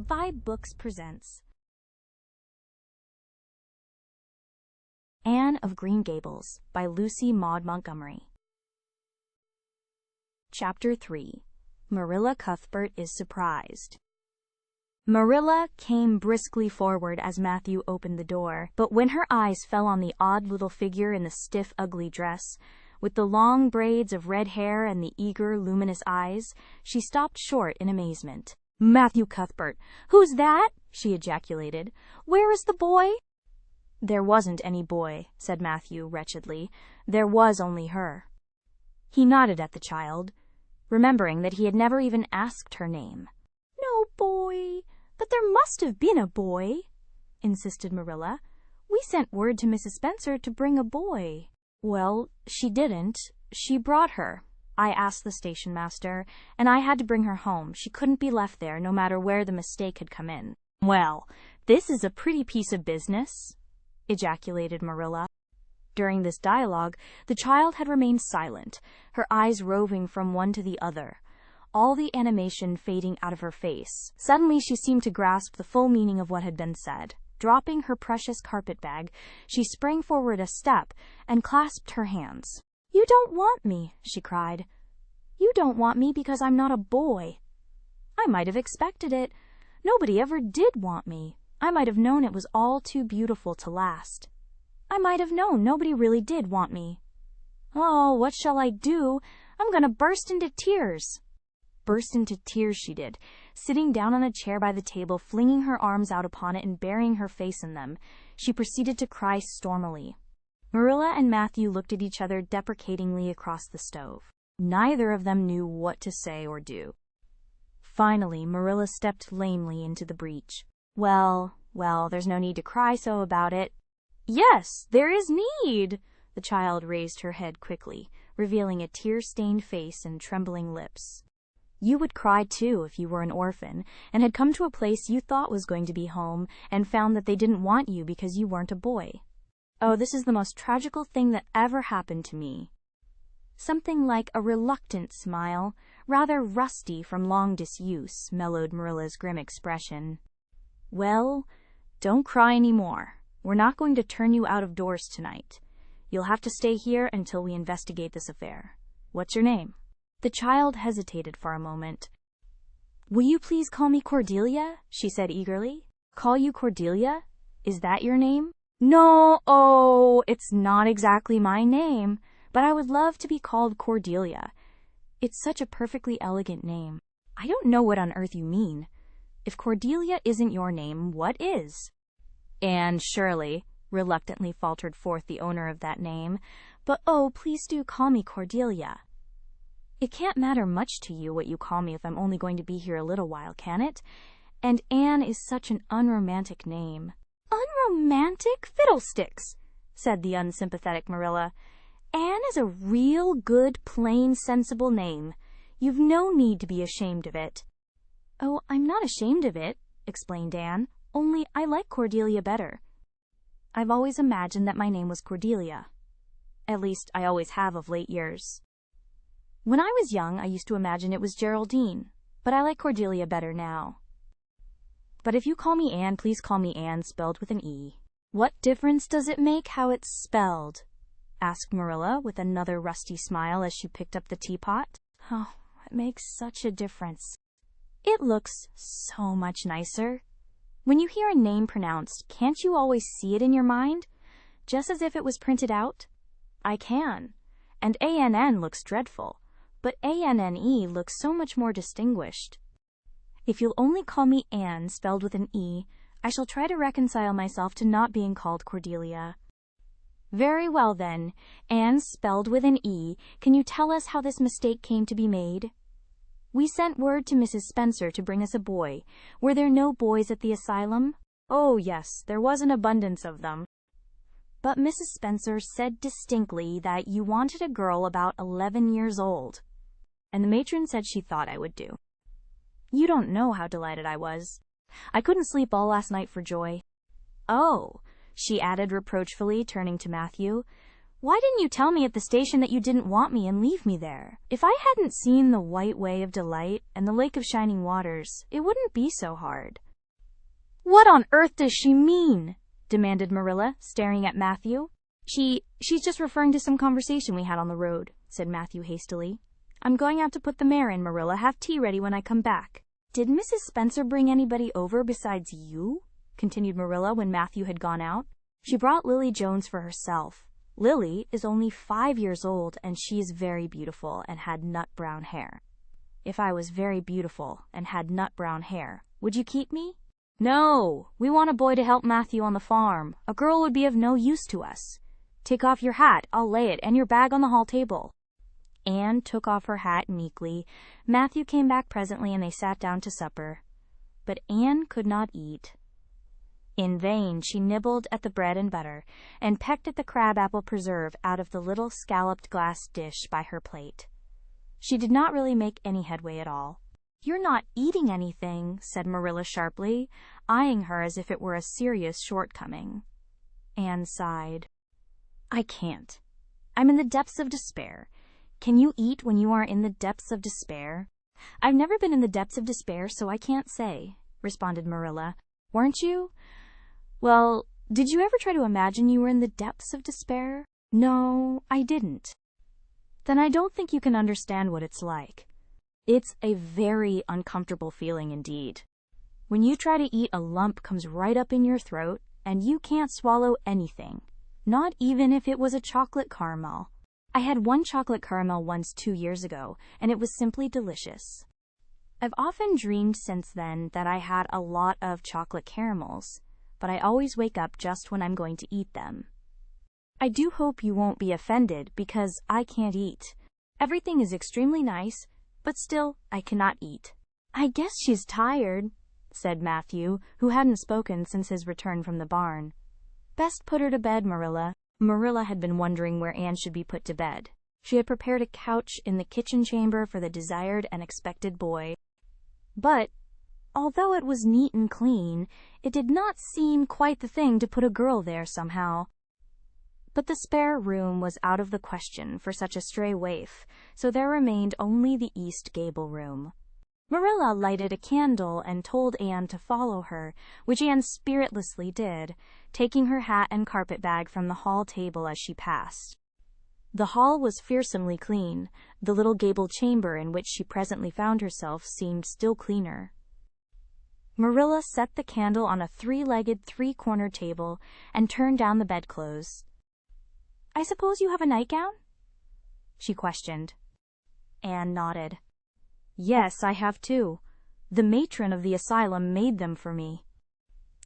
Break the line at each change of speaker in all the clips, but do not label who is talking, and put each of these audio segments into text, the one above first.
vibeBooks presents Anne of Green Gables by Lucy Maud Montgomery. Chapter 3. Marilla Cuthbert is surprised. Marilla came briskly forward as Matthew opened the door, but when her eyes fell on the odd little figure in the stiff, ugly dress, with the long braids of red hair and the eager, luminous eyes, she stopped short in amazement. "Matthew Cuthbert! Who's that?" she ejaculated. "Where is the boy?" "There wasn't any boy," said Matthew wretchedly. "There was only her." He nodded at the child, remembering that he had never even asked her name. "No boy, but there must have been a boy," insisted Marilla. "We sent word to Mrs. Spencer to bring a boy." "Well, she didn't. She brought her. I asked the station master, and I had to bring her home. She couldn't be left there, no matter where the mistake had come in." "Well, this is a pretty piece of business," ejaculated Marilla. During this dialogue, the child had remained silent, her eyes roving from one to the other, all the animation fading out of her face. Suddenly she seemed to grasp the full meaning of what had been said. Dropping her precious carpet-bag, she sprang forward a step and clasped her hands. "You don't want me," she cried. "You don't want me because I'm not a boy. I might have expected it. Nobody ever did want me. I might have known it was all too beautiful to last. I might have known nobody really did want me. Oh, what shall I do? I'm going to burst into tears." Burst into tears she did, sitting down on a chair by the table, flinging her arms out upon it and burying her face in them. She proceeded to cry stormily. Marilla and Matthew looked at each other deprecatingly across the stove. Neither of them knew what to say or do. Finally, Marilla stepped lamely into the breach. Well, there's no need to cry so about it." "Yes, there is need." The child raised her head quickly, revealing a tear-stained face and trembling lips. "You would cry, too, if you were an orphan, and had come to a place you thought was going to be home, and found that they didn't want you because you weren't a boy. Oh, this is the most tragical thing that ever happened to me." Something like a reluctant smile, rather rusty from long disuse, mellowed Marilla's grim expression. "Well, don't cry any more. We're not going to turn you out of doors tonight. You'll have to stay here until we investigate this affair. What's your name?" The child hesitated for a moment. "Will you please call me Cordelia?" she said eagerly. "Call you Cordelia? Is that your name?" "No, it's not exactly my name, but I would love to be called Cordelia. It's such a perfectly elegant name." "I don't know what on earth you mean. If Cordelia isn't your name, what is?" "Anne Shirley," reluctantly faltered forth the owner of that name. "But oh, please do call me Cordelia." "It can't matter much to you what you call me if I'm only going to be here a little while, can it? And Anne is such an unromantic name." "Unromantic? Fiddlesticks!" said the unsympathetic Marilla. "Anne is a real good, plain, sensible name. You've no need to be ashamed of it." "Oh, I'm not ashamed of it," explained Anne. "Only I like Cordelia better. I've always imagined that my name was Cordelia. At least, I always have of late years. When I was young, I used to imagine it was Geraldine, but I like Cordelia better now. But if you call me Anne, please call me Anne, spelled with an E." "What difference does it make how it's spelled?" asked Marilla with another rusty smile as she picked up the teapot. "Oh, it makes such a difference. It looks so much nicer. When you hear a name pronounced, can't you always see it in your mind, just as if it was printed out? I can. And ANN looks dreadful, but ANNE looks so much more distinguished. If you'll only call me Anne, spelled with an E, I shall try to reconcile myself to not being called Cordelia." "Very well, then. Anne spelled with an E. Can you tell us how this mistake came to be made?" "We sent word to Mrs. Spencer to bring us a boy. Were there no boys at the asylum?" "Oh, yes, there was an abundance of them. But Mrs. Spencer said distinctly that you wanted a girl about 11 years old, and the matron said she thought I would do. You don't know how delighted I was. I couldn't sleep all last night for joy. Oh," she added reproachfully, turning to Matthew, "why didn't you tell me at the station that you didn't want me and leave me there? If I hadn't seen the White Way of Delight and the Lake of Shining Waters, it wouldn't be so hard." "What on earth does she mean?" demanded Marilla, staring at Matthew. She's just referring to some conversation we had on the road," said Matthew hastily. "I'm going out to put the mare in, Marilla. Have tea ready when I come back." "Did Mrs. Spencer bring anybody over besides you?" continued Marilla when Matthew had gone out. "She brought Lily Jones for herself. Lily is only 5 years old, and she's very beautiful and had nut-brown hair." "If I was very beautiful and had nut-brown hair, would you keep me?" "No, we want a boy to help Matthew on the farm. A girl would be of no use to us. Take off your hat, I'll lay it, and your bag on the hall table." Anne took off her hat meekly. Matthew came back presently, and they sat down to supper. But Anne could not eat. In vain she nibbled at the bread and butter, and pecked at the crab-apple preserve out of the little scalloped glass dish by her plate. She did not really make any headway at all. "You're not eating anything," said Marilla sharply, eyeing her as if it were a serious shortcoming. Anne sighed. "I can't. I'm in the depths of despair. Can you eat when you are in the depths of despair?" "I've never been in the depths of despair, so I can't say," responded Marilla. "Weren't you? Well, did you ever try to imagine you were in the depths of despair?" "No, I didn't." "Then I don't think you can understand what it's like. It's a very uncomfortable feeling indeed. When you try to eat, a lump comes right up in your throat, and you can't swallow anything, not even if it was a chocolate caramel. I had one chocolate caramel once 2 years ago, and it was simply delicious. I've often dreamed since then that I had a lot of chocolate caramels, but I always wake up just when I'm going to eat them. I do hope you won't be offended because I can't eat. Everything is extremely nice, but still I cannot eat." "I guess she's tired," said Matthew, who hadn't spoken since his return from the barn. "Best put her to bed, Marilla." Marilla had been wondering where Anne should be put to bed. She had prepared a couch in the kitchen chamber for the desired and expected boy. But, although it was neat and clean, it did not seem quite the thing to put a girl there somehow. But the spare room was out of the question for such a stray waif, so there remained only the East Gable room. Marilla lighted a candle and told Anne to follow her, which Anne spiritlessly did, taking her hat and carpet-bag from the hall table as she passed. The hall was fearsomely clean. The little gable chamber in which she presently found herself seemed still cleaner. Marilla set the candle on a 3-legged, 3-cornered table and turned down the bedclothes. "I suppose you have a nightgown?" she questioned. Anne nodded. "Yes, I have too. The matron of the asylum made them for me.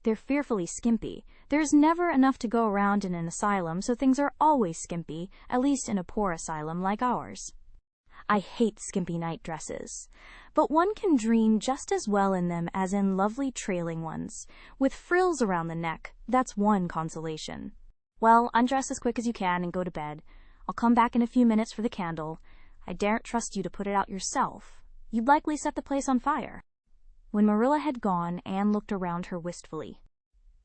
They're fearfully skimpy. There's never enough to go around in an asylum, so things are always skimpy, at least in a poor asylum like ours. I hate skimpy night dresses, but one can dream just as well in them as in lovely trailing ones, with frills around the neck. That's one consolation. Well, undress as quick as you can and go to bed. I'll come back in a few minutes for the candle. I daren't trust you to put it out yourself. You'd likely set the place on fire." When Marilla had gone, Anne looked around her wistfully.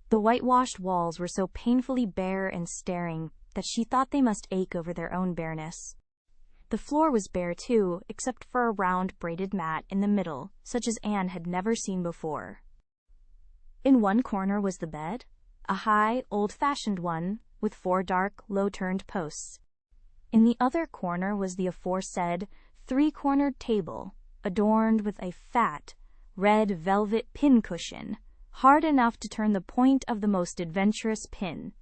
The whitewashed walls were so painfully bare and staring that she thought they must ache over their own bareness. The floor was bare, too, except for a round braided mat in the middle, such as Anne had never seen before. In one corner was the bed, a high, old-fashioned one, with 4 dark, low-turned posts. In the other corner was the aforesaid 3-cornered table, adorned with a fat, red velvet pincushion, hard enough to turn the point of the most adventurous pin.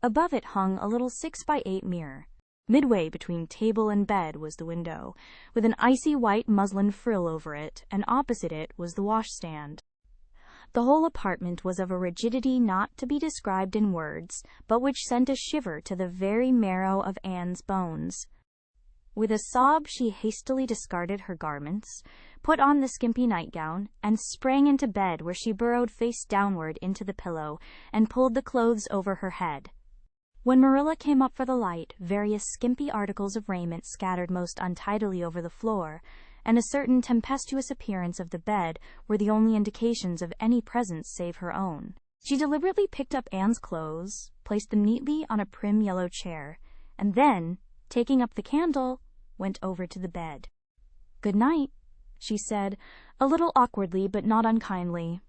Above it hung a little 6-by-8 mirror. Midway between table and bed was the window, with an icy white muslin frill over it, and opposite it was the washstand. The whole apartment was of a rigidity not to be described in words, but which sent a shiver to the very marrow of Anne's bones. With a sob she hastily discarded her garments, put on the skimpy nightgown, and sprang into bed, where she burrowed face downward into the pillow and pulled the clothes over her head. When Marilla came up for the light, various skimpy articles of raiment scattered most untidily over the floor, and a certain tempestuous appearance of the bed were the only indications of any presence save her own. She deliberately picked up Anne's clothes, placed them neatly on a prim yellow chair, and then, taking up the candle, went over to the bed. "Good night," she said, a little awkwardly but not unkindly.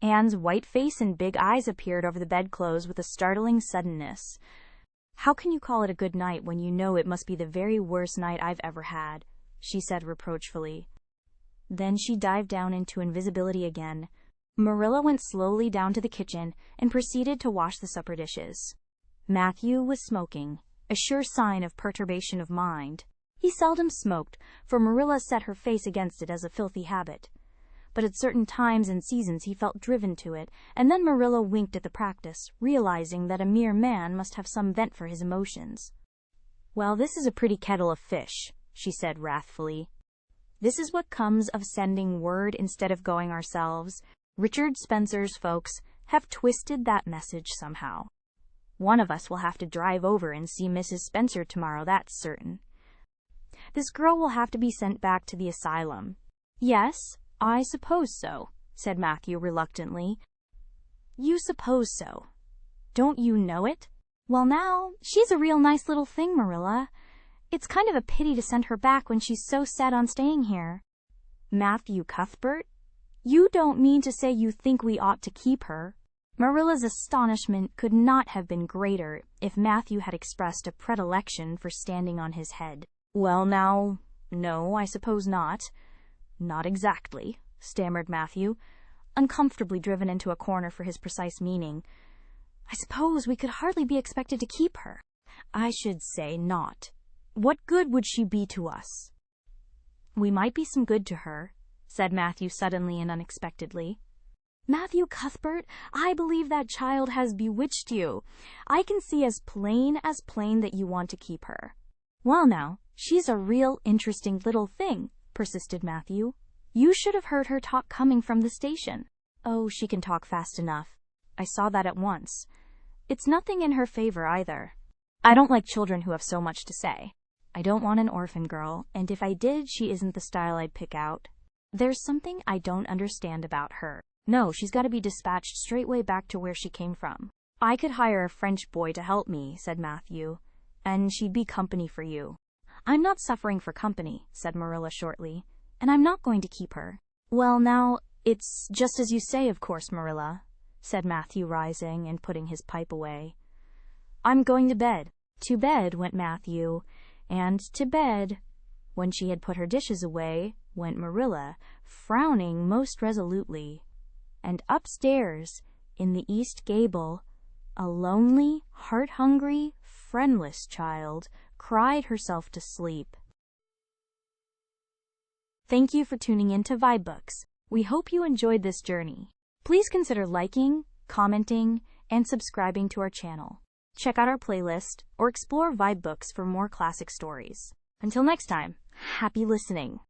Anne's white face and big eyes appeared over the bedclothes with a startling suddenness. "How can you call it a good night when you know it must be the very worst night I've ever had?" she said reproachfully. Then she dived down into invisibility again. Marilla went slowly down to the kitchen and proceeded to wash the supper dishes. Matthew was smoking, a sure sign of perturbation of mind. He seldom smoked, for Marilla set her face against it as a filthy habit. But at certain times and seasons he felt driven to it, and then Marilla winked at the practice, realizing that a mere man must have some vent for his emotions. "Well, this is a pretty kettle of fish," she said wrathfully. "This is what comes of sending word instead of going ourselves. Richard Spencer's folks have twisted that message somehow. One of us will have to drive over and see Mrs. Spencer tomorrow, that's certain. This girl will have to be sent back to the asylum." "Yes, I suppose so," said Matthew reluctantly. "You suppose so. Don't you know it?" "Well now, she's a real nice little thing, Marilla. It's kind of a pity to send her back when she's so set on staying here." "Matthew Cuthbert? You don't mean to say you think we ought to keep her?" Marilla's astonishment could not have been greater if Matthew had expressed a predilection for standing on his head. "Well now, no, I suppose not. Not exactly," stammered Matthew, uncomfortably driven into a corner for his precise meaning. "I suppose we could hardly be expected to keep her." "I should say not. What good would she be to us?" "We might be some good to her," said Matthew suddenly and unexpectedly. "Matthew Cuthbert, I believe that child has bewitched you. I can see as plain that you want to keep her." "Well now, she's a real interesting little thing," persisted Matthew. "You should have heard her talk coming from the station." "Oh, she can talk fast enough. I saw that at once. It's nothing in her favor either. I don't like children who have so much to say. I don't want an orphan girl, and if I did, she isn't the style I'd pick out. There's something I don't understand about her. No, she's got to be dispatched straightway back to where she came from." "I could hire a French boy to help me," said Matthew, "and she'd be company for you." "I'm not suffering for company," said Marilla shortly, "and I'm not going to keep her." "Well now, it's just as you say, of course, Marilla," said Matthew, rising and putting his pipe away. "I'm going to bed." To bed went Matthew, and to bed, when she had put her dishes away, went Marilla, frowning most resolutely. And upstairs, in the east gable, a lonely, heart-hungry, friendless child cried herself to sleep. Thank you for tuning in to vibeBooks. We hope you enjoyed this journey. Please consider liking, commenting, and subscribing to our channel. Check out our playlist or explore vibeBooks for more classic stories. Until next time, happy listening.